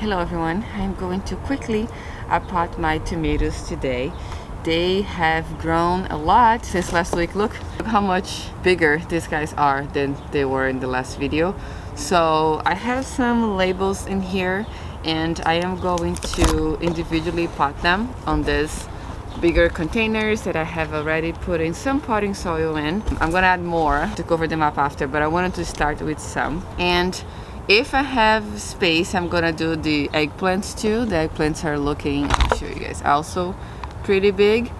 Hello everyone, I'm going to quickly pot my tomatoes today. They have grown a lot since last week. Look how much bigger these guys are than they were in the last video. So I have some labels in here and I am going to individually pot them on this bigger containers that I have already put in some potting soil in. I'm gonna add more to cover them up after, but I wanted to start with some. And if I have space, I'm gonna do the eggplants too. The eggplants are looking, I'll show you guys, also pretty big,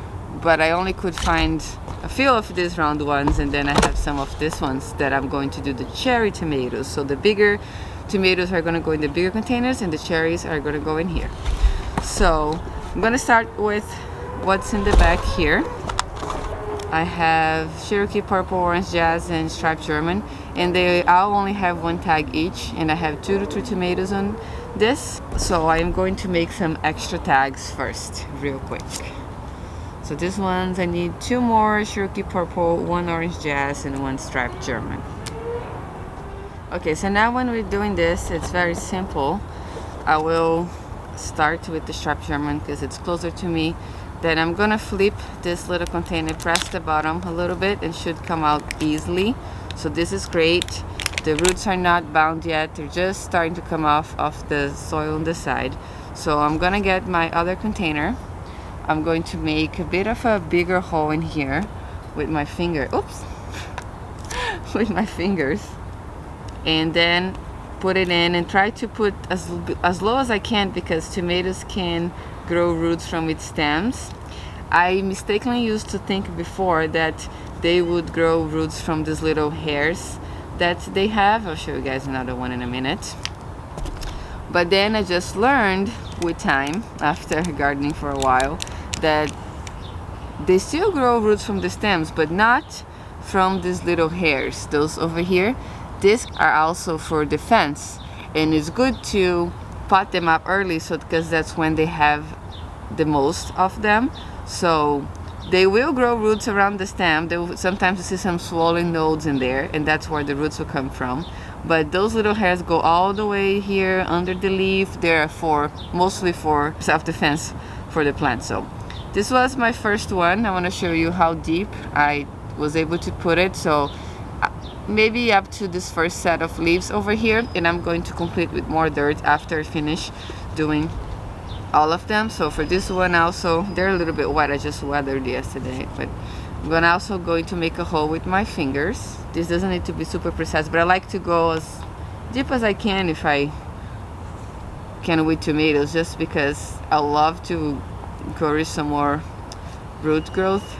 but I only could find a few of these round ones, and then I have some of these ones that I'm going to do the cherry tomatoes. So the bigger tomatoes are gonna go in the bigger containers and the cherries are gonna go in here. So I'm gonna start with what's in the back here. I have Cherokee Purple, Orange Jazz, and Striped German, and they all only have one tag each, and I have 2 to 3 tomatoes on this. So I am going to make some extra tags first, real quick. So these ones, I need 2 more Cherokee Purple, 1 Orange Jazz, and 1 Striped German. Okay, so now when we're doing this, it's very simple. I will start with the Striped German because it's closer to me. Then I'm gonna flip this little container, press the bottom a little bit, and should come out easily. So this is great. The roots are not bound yet. They're just starting to come off of the soil on the side. So I'm gonna get my other container. I'm going to make a bit of a bigger hole in here with my finger. Oops. With my fingers. And then put it in and try to put as low as I can, because tomatoes can grow roots from its stems. I mistakenly used to think before that they would grow roots from these little hairs that they have. I'll show you guys another one in a minute. But then I just learned with time, after gardening for a while, that they still grow roots from the stems, but not from these little hairs. Those over here, these are also for defense, and it's good to pot them up early, so because that's when they have the most of them. So they will grow roots around the stem. They will, sometimes you see some swollen nodes in there, and that's where the roots will come from. But those little hairs go all the way here under the leaf. They're for mostly for self-defense for the plant. So this was my first one. I want to show you how deep I was able to put it. So maybe up to this first set of leaves over here, and I'm going to complete with more dirt after I finish doing all of them. So for this one also, they're a little bit wet. I just weathered yesterday, but I'm also going to make a hole with my fingers. This doesn't need to be super precise, but I like to go as deep as I can if I can with tomatoes, just because I love to encourage some more root growth.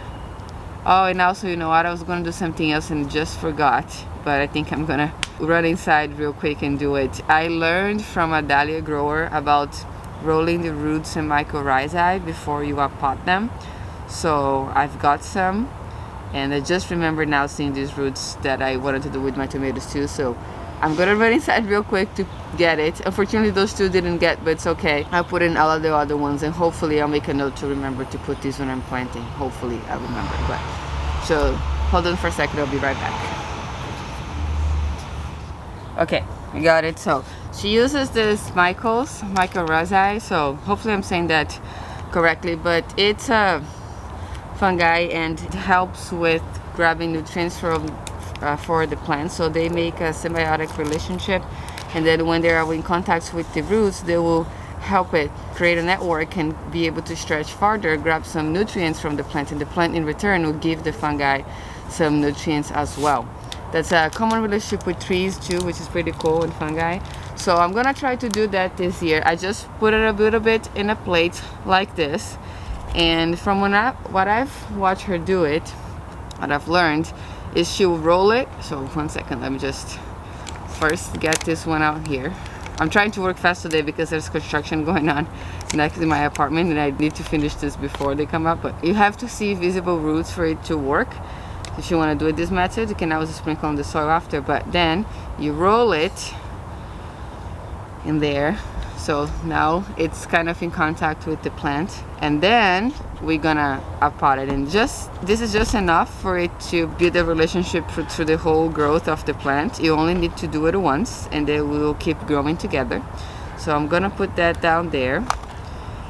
Oh, and also, you know what, I was gonna do something else and just forgot, but I think I'm gonna run inside real quick and do it. I learned from a dahlia grower about rolling the roots in mycorrhizae before you pot them. So I've got some, and I just remember now seeing these roots that I wanted to do with my tomatoes too. So I'm gonna run inside real quick to get it. Unfortunately, those two didn't get, but it's okay. I'll put in all of the other ones, and hopefully I'll make a note to remember to put these when I'm planting. Hopefully I remember. But so hold on for a second, I'll be right back. Okay, I got it. So she uses this mycorrhizae, so hopefully I'm saying that correctly, but it's a fungi and it helps with grabbing nutrients from for the plant. So they make a symbiotic relationship, and then when they are in contact with the roots, they will help it create a network and be able to stretch farther, grab some nutrients from the plant, and the plant in return will give the fungi some nutrients as well. That's a common relationship with trees too, which is pretty cool, and fungi. So I'm gonna try to do that this year. I just put it a little bit in a plate like this, and from what I've watched her do it, what I've learned is she'll roll it. So 1 second, let me just first get this one out here. I'm trying to work fast today because there's construction going on next to my apartment, and I need to finish this before they come up. But you have to see visible roots for it to work. If you want to do it this method, you can also sprinkle on the soil after, but then you roll it in there. So now it's kind of in contact with the plant, and then we're gonna pot it, and this is just enough for it to build a relationship through the whole growth of the plant. You only need to do it once, and they will keep growing together. So I'm gonna put that down there.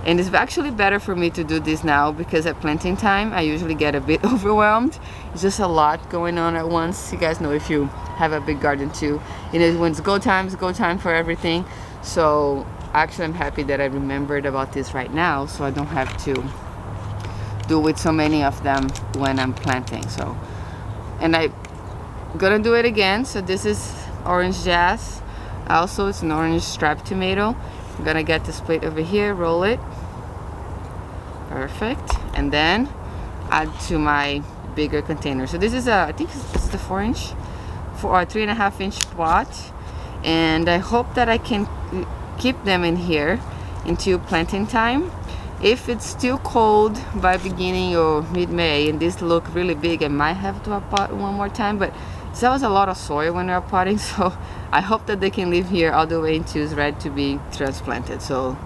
And it's actually better for me to do this now because at planting time I usually get a bit overwhelmed. It's just a lot going on at once. You guys know if you have a big garden too. You know, when it's go time for everything. So actually I'm happy that I remembered about this right now, so I don't have to do with so many of them when I'm planting. So, and I'm gonna do it again. So this is orange jazz. Also, it's an orange striped tomato. I'm gonna get this plate over here, roll it. Perfect. And then add to my bigger container. So this is I think this is the 4-inch, 3.5 inch pot. And I hope that I can keep them in here until planting time. If it's still cold by beginning or mid-May and this look really big, I might have to pot one more time, but that was a lot of soil when we were potting, so I hope that they can live here all the way until it's ready to be transplanted. So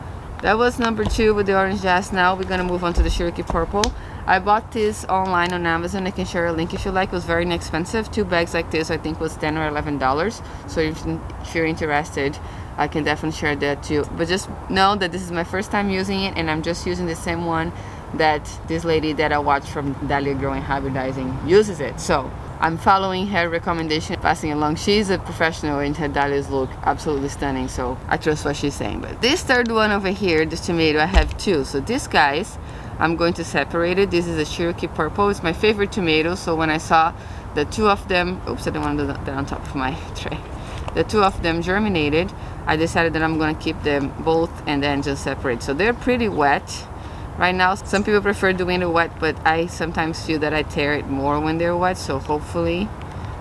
that was number 2 with the orange jazz. Now we're gonna move on to the Cherokee purple. I bought this online on Amazon. I can share a link if you like. It was very inexpensive. 2 bags like this I think was $10 or $11. So if you're interested, I can definitely share that too. But just know that this is my first time using it, and I'm just using the same one that this lady that I watched from Dahlia Growing Hybridizing uses it. So I'm following her recommendation, passing along. She's a professional and her dahlias look absolutely stunning, so I trust what she's saying. But this third one over here, this tomato, I have 2. So this guys, I'm going to separate it. This is a Cherokee purple. It's my favorite tomato, so when I saw the 2 of them, oops, I didn't want to do that on top of my tray. The 2 of them germinated. I decided that I'm going to keep them both and then just separate. So they're pretty wet right now. Some people prefer doing it wet, but I sometimes feel that I tear it more when they're wet, so hopefully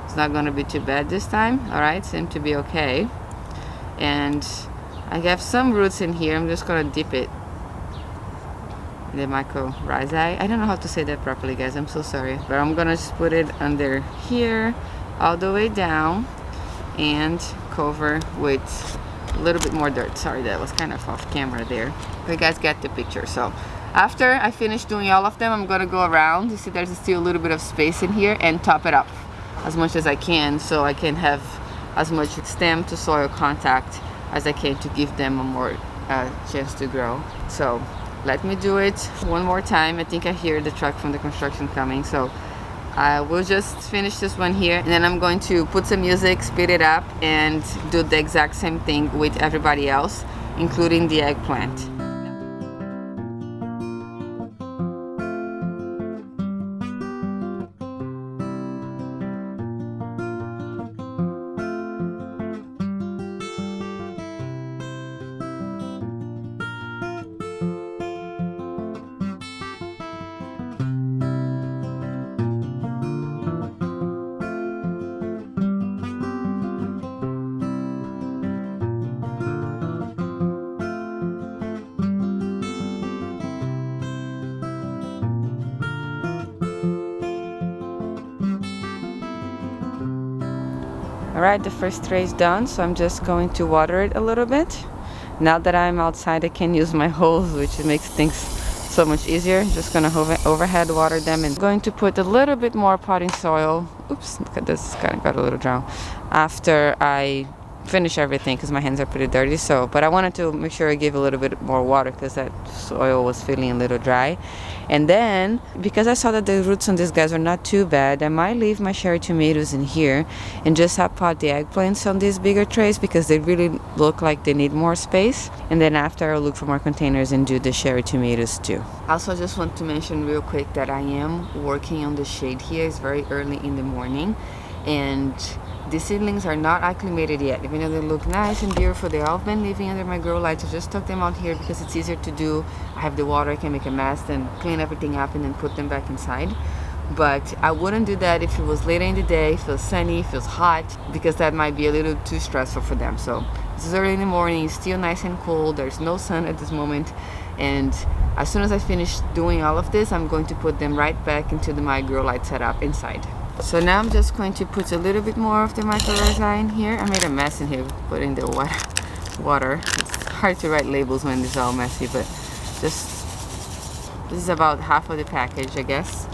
it's not going to be too bad this time. All right, seem to be okay. And I have some roots in here. I'm just going to dip it in the mycorrhizae. I don't know how to say that properly, guys, I'm so sorry, but I'm gonna just put it under here all the way down and cover with a little bit more dirt. Sorry, that was kind of off camera there, but you guys get the picture. So after I finish doing all of them, I'm gonna go around. You see there's still a little bit of space in here, and top it up as much as I can so I can have as much stem to soil contact as I can to give them a more chance to grow. So let me do it one more time. I think I hear the truck from the construction coming, so I will just finish this one here, and then I'm going to put some music, speed it up, and do the exact same thing with everybody else, including the eggplant. Alright, the first tray is done, so I'm just going to water it a little bit. Now that I'm outside, I can use my hose, which makes things so much easier. Just gonna overhead water them, and going to put a little bit more potting soil. Oops, look at this, kind of got a little drown. After I finish everything, because my hands are pretty dirty. So, but I wanted to make sure I give a little bit more water because that soil was feeling a little dry. And then, because I saw that the roots on these guys are not too bad, I might leave my cherry tomatoes in here and just have pot the eggplants on these bigger trays because they really look like they need more space. And then after, I'll look for more containers and do the cherry tomatoes too. Also, I just want to mention real quick that I am working on the shade here. It's very early in the morning, and the seedlings are not acclimated yet. Even though they look nice and beautiful, they all been living under my grow lights. I just took them out here because it's easier to do. I have the water, I can make a mess and clean everything up and then put them back inside. But I wouldn't do that if it was later in the day, feels sunny, feels hot, because that might be a little too stressful for them. So this is early in the morning, it's still nice and cool, there's no sun at this moment, and as soon as I finish doing all of this, I'm going to put them right back into my grow light setup inside. So now I'm just going to put a little bit more of the mycorrhizae in here. I made a mess in here putting the water. It's hard to write labels when it's all messy, but this is about half of the package, I guess,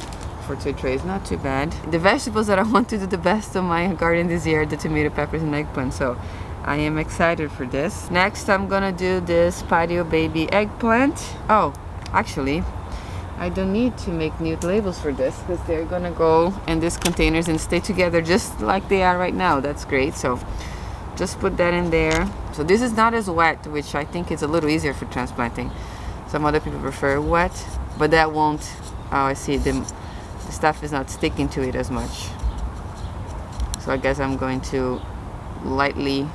for 2 trays. Not too bad. The vegetables that I want to do the best on my garden this year are the tomato, peppers, and eggplant. So I am excited for this. Next, I'm gonna do this patio baby eggplant. Oh, actually, I don't need to make new labels for this because they're gonna go in these containers and stay together just like they are right now. That's great. So just put that in there. So this is not as wet, which I think is a little easier for transplanting. Some other people prefer wet, but that won't, oh, I see, the stuff is not sticking to it as much. So I guess I'm going to lightly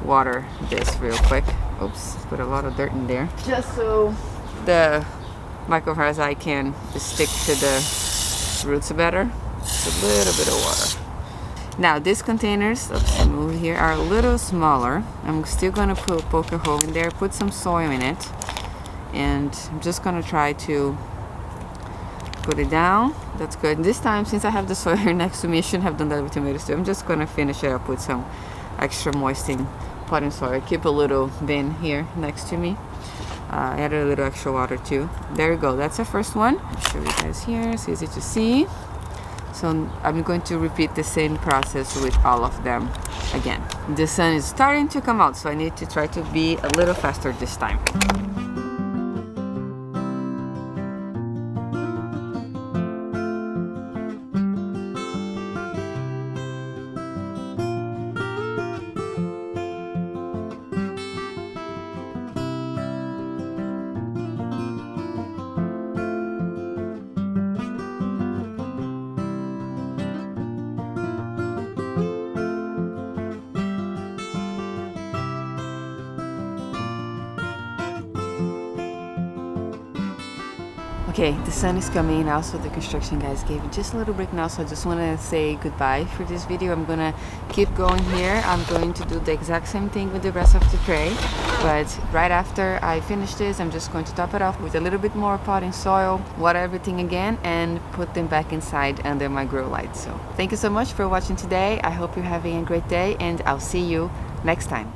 water this real quick. Oops, put a lot of dirt in there. Just so the microparasite can stick to the roots better. Just a little bit of water. Now these containers, oops, move here, are a little smaller. I'm still gonna poke a hole in there, put some soil in it, and I'm just gonna try to put it down. That's good. This time, since I have the soil here next to me, I shouldn't have done that with tomatoes too. I'm just gonna finish it up with some extra moistening potting soil. Keep a little bin here next to me. Add a little extra water too. There you go. That's the first one. I'll show you guys here. It's easy to see. So I'm going to repeat the same process with all of them again. The sun is starting to come out, so I need to try to be a little faster this time. Okay, the sun is coming. Also, the construction guys gave me just a little break now, so I just want to say goodbye for this video. I'm gonna keep going here. I'm going to do the exact same thing with the rest of the tray, but right after I finish this, I'm just going to top it off with a little bit more potting soil, water everything again, and put them back inside under my grow light. So thank you so much for watching today. I hope you're having a great day, and I'll see you next time.